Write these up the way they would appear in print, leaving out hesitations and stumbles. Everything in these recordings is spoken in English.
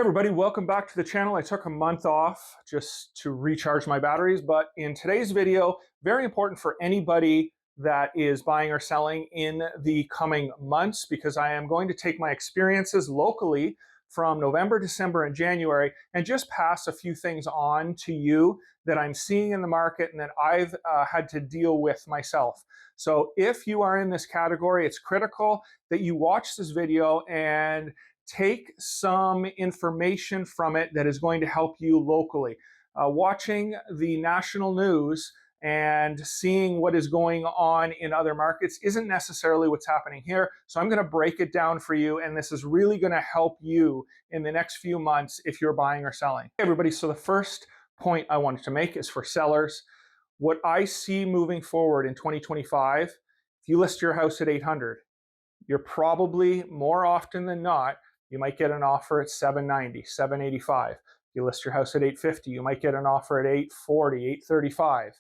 Everybody, welcome back to the channel. I took a month off just to recharge my batteries, but in today's video, very important for anybody that is buying or selling in the coming months, because I am going to take my experiences locally from November, December, and January and just pass a few things on to you that I'm seeing in the market and that I've had to deal with myself. So if you are in this category, it's critical that you watch this video and take some information from it that is going to help you locally. Watching the national news and seeing what is going on in other markets isn't necessarily what's happening here. So I'm going to break it down for you, and this is really going to help you in the next few months if you're buying or selling. Hey everybody, so the first point I wanted to make is for sellers. What I see moving forward in 2025, if you list your house at 800, you're probably more often than not, you might get an offer at 790, 785. You list your house at 850, you might get an offer at 840, 835.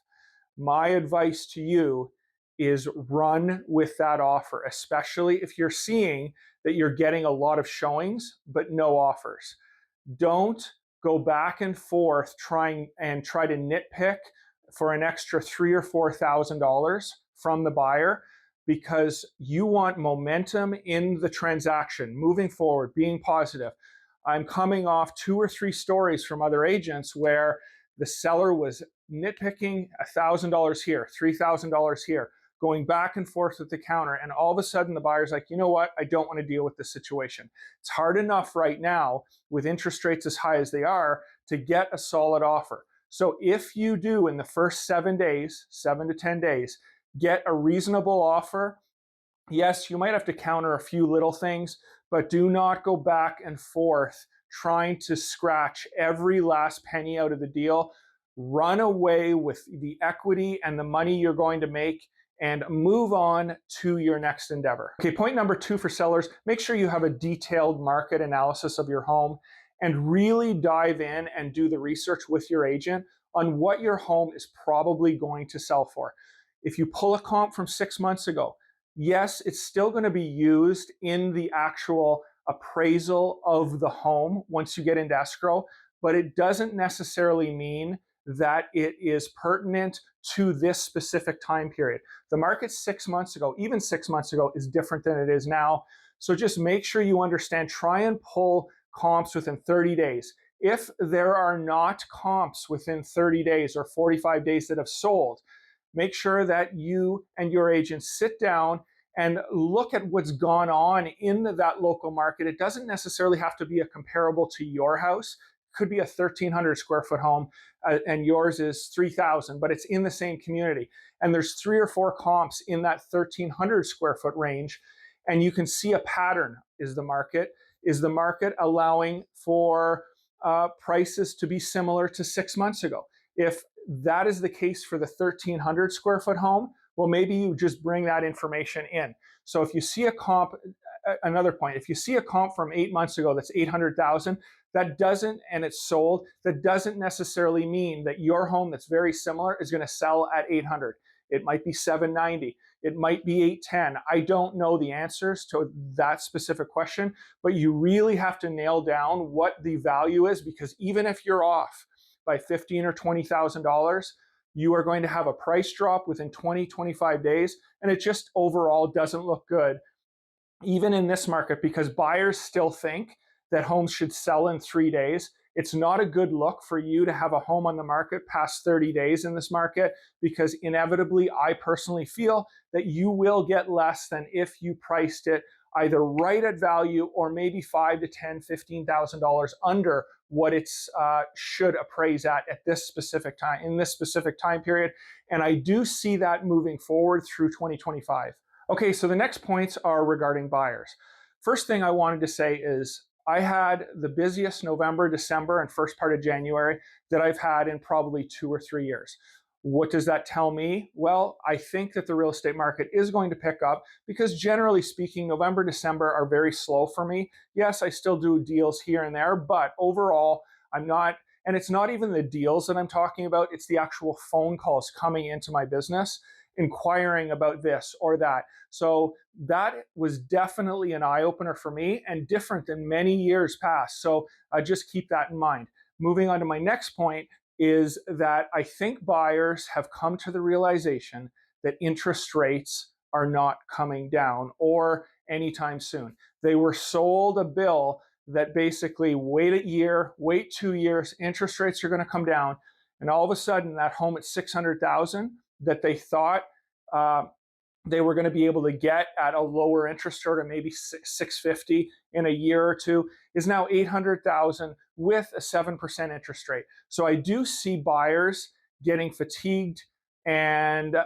My advice to you is run with that offer, especially if you're seeing that you're getting a lot of showings but no offers. Don't go back and forth try to nitpick for an extra $3,000 or $4,000 from the buyer, because you want momentum in the transaction, moving forward, being positive. I'm coming off 2 or 3 stories from other agents where the seller was nitpicking $1,000 here, $3,000 here, going back and forth with the counter, and all of a sudden the buyer's like, you know what, I don't want to deal with this situation. It's hard enough right now with interest rates as high as they are to get a solid offer. So if you do in the first 7 days, 7 to 10 days, get a reasonable offer, yes, you might have to counter a few little things, but do not go back and forth trying to scratch every last penny out of the deal. Run away with the equity and the money you're going to make and move on to your next endeavor. Okay, point number 2 for sellers, make sure you have a detailed market analysis of your home and really dive in and do the research with your agent on what your home is probably going to sell for. If you pull a comp from 6 months ago, yes, it's still going to be used in the actual appraisal of the home once you get into escrow, but it doesn't necessarily mean that it is pertinent to this specific time period. The market 6 months ago, even 6 months ago, is different than it is now. So just make sure you understand, try and pull comps within 30 days. If there are not comps within 30 days or 45 days that have sold, make sure that you and your agent sit down and look at what's gone on in that local market. It doesn't necessarily have to be a comparable to your house. It could be a 1,300 square foot home and yours is 3,000, but it's in the same community. And there's 3 or 4 comps in that 1,300 square foot range. And you can see a pattern. Is the market allowing for prices to be similar to 6 months ago? If that is the case for the 1,300 square foot home, well, maybe you just bring that information in. So if you see a comp, another point, if you see a comp from 8 months ago that's 800,000, that doesn't, and it's sold, that doesn't necessarily mean that your home that's very similar is going to sell at 800. It might be 790. It might be 810. I don't know the answers to that specific question, but you really have to nail down what the value is, because even if you're off by $15,000 or $20,000, you are going to have a price drop within 20, 25 days, and it just overall doesn't look good, even in this market, because buyers still think that homes should sell in 3 days. It's not a good look for you to have a home on the market past 30 days in this market, because inevitably, I personally feel that you will get less than if you priced it either right at value or maybe $5,000 to $10,000, $15,000 under what it's should appraise at this specific time, in this specific time period. And I do see that moving forward through 2025. Okay, so the next points are regarding buyers. First thing I wanted to say is I had the busiest November, December, and first part of January that I've had in probably 2 or 3 years. What does that tell me? Well, I think that the real estate market is going to pick up, because generally speaking, November, December are very slow for me. Yes, I still do deals here and there, but overall, I'm not, and it's not even the deals that I'm talking about, it's the actual phone calls coming into my business. inquiring about this or that. So that was definitely an eye-opener for me and different than many years past. So just keep that in mind. Moving on to my next point is that I think buyers have come to the realization that interest rates are not coming down or anytime soon. They were sold a bill that basically wait a year, wait 2 years, interest rates are going to come down, and all of a sudden that home at 600,000 that they thought they were going to be able to get at a lower interest rate, or maybe 650 in a year or two, is now 800,000 with a 7% interest rate. So I do see buyers getting fatigued and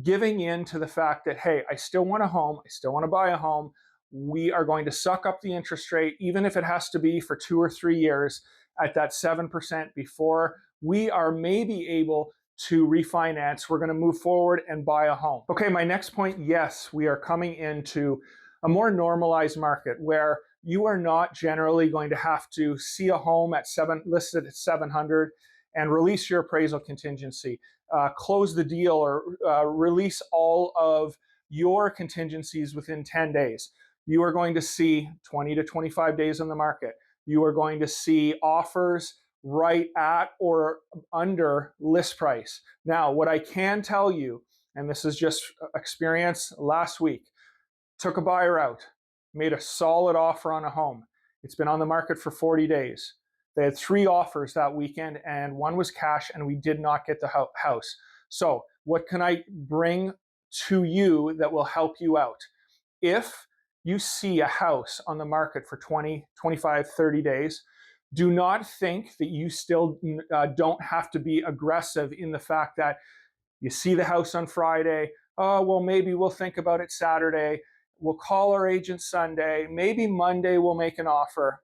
giving in to the fact that, hey, I still want a home, I still want to buy a home. We are going to suck up the interest rate, even if it has to be for 2 or 3 years at that 7% before we are maybe able to refinance. We're going to move forward and buy a home. Okay, my next point, yes, we are coming into a more normalized market where you are not generally going to have to see a home at listed at 700 and release your appraisal contingency, close the deal, or release all of your contingencies within 10 days. You are going to see 20 to 25 days on the market. You are going to see offers right at or under list price. Now, what I can tell you, and this is just experience last week, took a buyer out, made a solid offer on a home. It's been on the market for 40 days. They had 3 offers that weekend, and 1 was cash, and we did not get the house. So what can I bring to you that will help you out? If you see a house on the market for 20, 25, 30 days, do not think that you still don't have to be aggressive in the fact that you see the house on Friday, oh, well, maybe we'll think about it Saturday, we'll call our agent Sunday, maybe Monday we'll make an offer.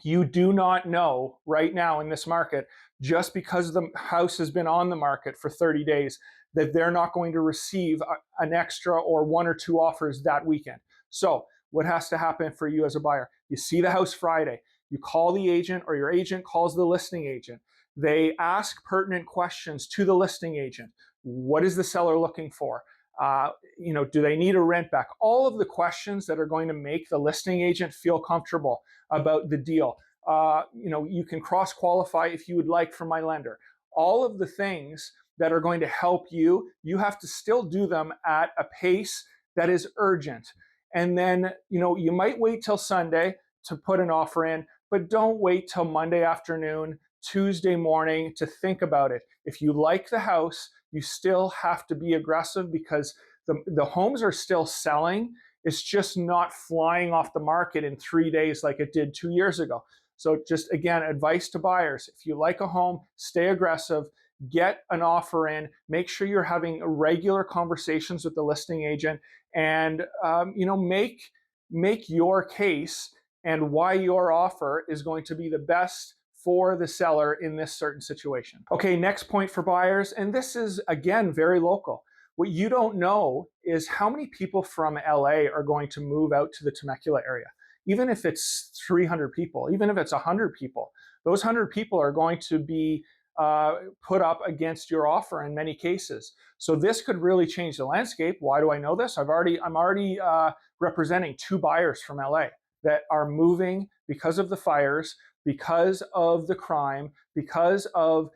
You do not know right now in this market, just because the house has been on the market for 30 days, that they're not going to receive an extra or 1 or 2 offers that weekend. So what has to happen for you as a buyer? You see the house Friday, you call the agent, or your agent calls the listing agent. They ask pertinent questions to the listing agent. What is the seller looking for? Do they need a rent back? All of the questions that are going to make the listing agent feel comfortable about the deal. You can cross-qualify if you would like from my lender. All of the things that are going to help you, you have to still do them at a pace that is urgent. And then, you might wait till Sunday to put an offer in, but don't wait till Monday afternoon, Tuesday morning to think about it. If you like the house, you still have to be aggressive, because the homes are still selling. It's just not flying off the market in 3 days like it did 2 years ago. So just, again, advice to buyers: if you like a home, stay aggressive, get an offer in, make sure you're having regular conversations with the listing agent, and make your case and why your offer is going to be the best for the seller in this certain situation. Okay, next point for buyers, and this is, again, very local. What you don't know is how many people from LA are going to move out to the Temecula area. Even if it's 300 people, even if it's 100 people, those 100 people are going to be put up against your offer in many cases. So this could really change the landscape. Why do I know this? I'm already representing 2 buyers from LA that are moving because of the fires, because of the crime, because of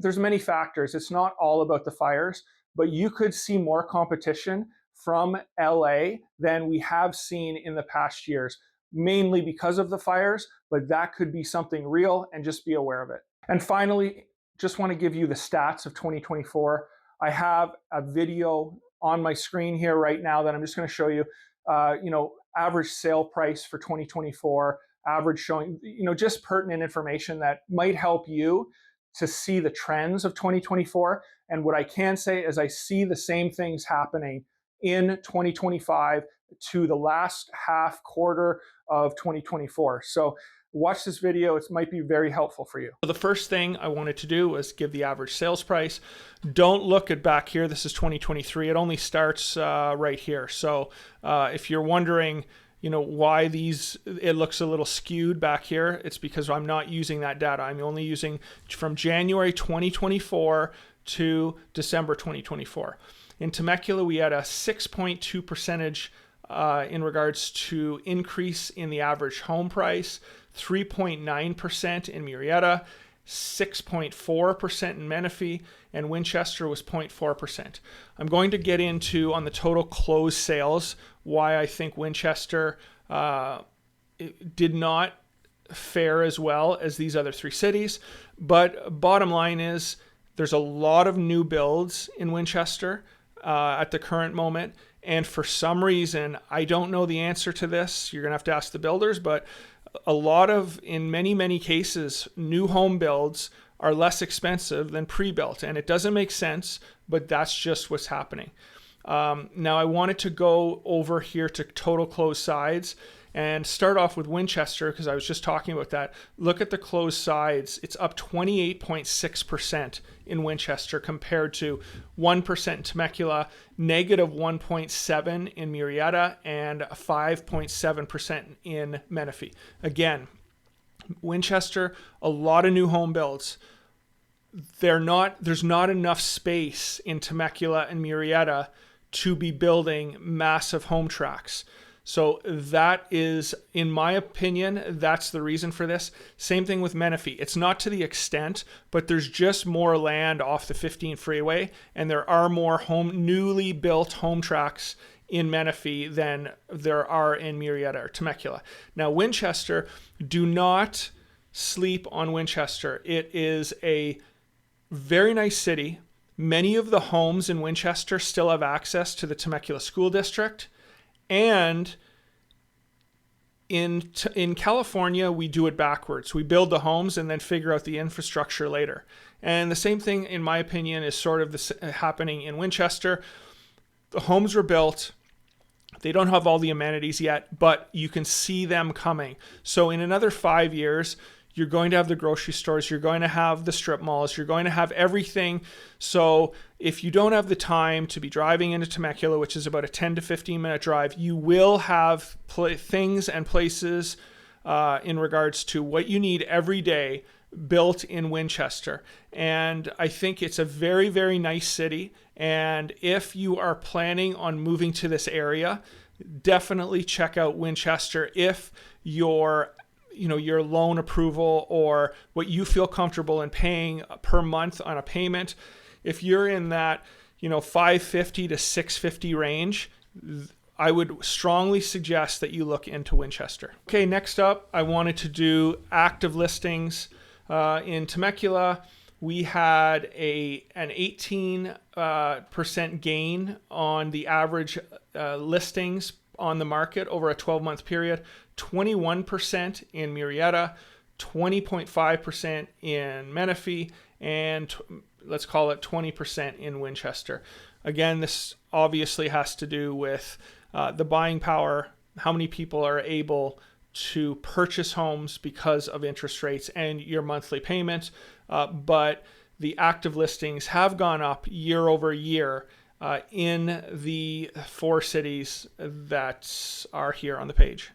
there's many factors. It's not all about the fires, but you could see more competition from LA than we have seen in the past years, mainly because of the fires, but that could be something real, and just be aware of it. And finally, just want to give you the stats of 2024. I have a video on my screen here right now that I'm just going to show you, average sale price for 2024, average showing, just pertinent information that might help you to see the trends of 2024. And what I can say is I see the same things happening in 2025 to the last quarter of 2024. So watch this video. It might be very helpful for you. So the first thing I wanted to do was give the average sales price. Don't look at back here. This is 2023. It only starts right here. So if you're wondering, why it looks a little skewed back here, it's because I'm not using that data. I'm only using from January 2024 to December 2024. In Temecula, we had a 6.2 percentage in regards to increase in the average home price, 3.9% in Murrieta, 6.4% in Menifee, and Winchester was 0.4%. I'm going to get into, on the total closed sales, why I think Winchester did not fare as well as these other three cities. But bottom line is, there's a lot of new builds in Winchester at the current moment. And for some reason, I don't know the answer to this. You're going to have to ask the builders, but in many cases, new home builds are less expensive than pre-built. And it doesn't make sense, but that's just what's happening. Now, I wanted to go over here to total closed sides and start off with Winchester, because I was just talking about that. Look at the closed sides. It's up 28.6% in Winchester compared to 1% in Temecula, negative 1.7% in Murrieta, and 5.7% in Menifee. Again, Winchester, a lot of new home builds. There's not enough space in Temecula and Murrieta to be building massive home tracts. So that is, in my opinion, that's the reason for this. Same thing with Menifee. It's not to the extent, but there's just more land off the 15 freeway, and there are more newly built home tracts in Menifee than there are in Murrieta or Temecula. Now, Winchester, do not sleep on Winchester. It is a very nice city. Many of the homes in Winchester still have access to the Temecula School District. And in California, we do it backwards. We build the homes and then figure out the infrastructure later. And the same thing, in my opinion, is sort of happening in Winchester. The homes were built. They don't have all the amenities yet, but you can see them coming. So in another 5 years, you're going to have the grocery stores, you're going to have the strip malls, you're going to have everything. So if you don't have the time to be driving into Temecula, which is about a 10 to 15 minute drive, you will have things and places in regards to what you need every day built in Winchester. And I think it's a very, very nice city. And if you are planning on moving to this area, definitely check out Winchester if your loan approval or what you feel comfortable in paying per month on a payment. If you're in that, $550 to $650 range, I would strongly suggest that you look into Winchester. Okay, next up, I wanted to do active listings. In Temecula, we had an 18% gain on the average listings on the market over a 12-month period, 21% in Murrieta, 20.5% in Menifee, and let's call it 20% in Winchester. Again, this obviously has to do with the buying power, how many people are able to purchase homes because of interest rates and your monthly payment. But the active listings have gone up year over year in the 4 cities that are here on the page.